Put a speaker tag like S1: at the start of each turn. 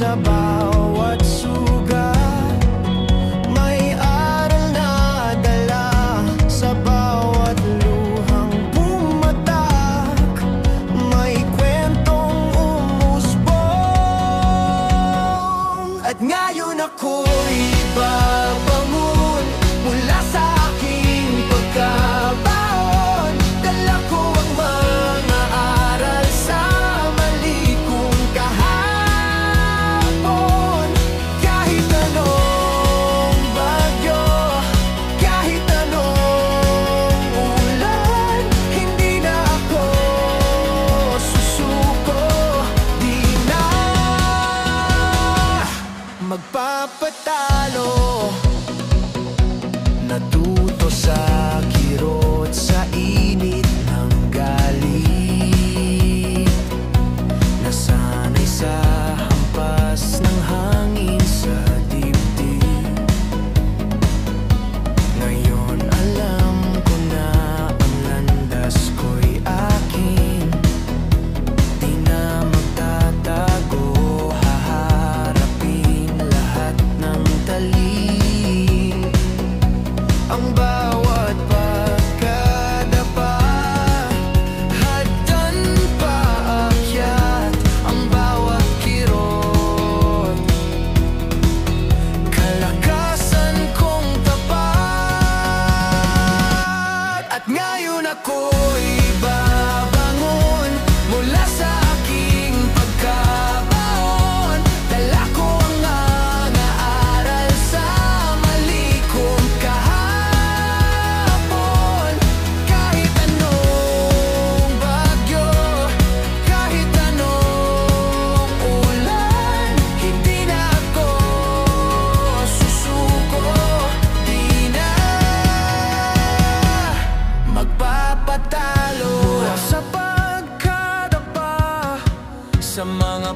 S1: sa bawat sugat, may aral na dala sa bawat luhang pumatak, may kwentong umusbong. At ngayon ako'y babangon mula sa aking pagkabaon. Dala ko ang mga aral sa mali kong kahapon. Kahit anong bagyo, kahit anong ulan, hindi na ako susuko, di na magpapatalo. Natuto sa kirot, sa init ng galit, nasanay sa hampas ng hangin sa dibdib. Ngayon alam ko na ang landas ko'y akin, di na magtatago, haharapin lahat ng talim. Ang bawat pagkadapa, hagdan paakyat, ang bawat kirot, kalakasan kong tapat. At ngayon ako'y babangon mula sa aking pagkabaon. Dala ko ang mga aral sa mali kong kahapon. Kahit anong bagyo, kahit anong ulan, hindi na ako susuko, di na magpapatalo. Mula sa pagkadapa, sa mga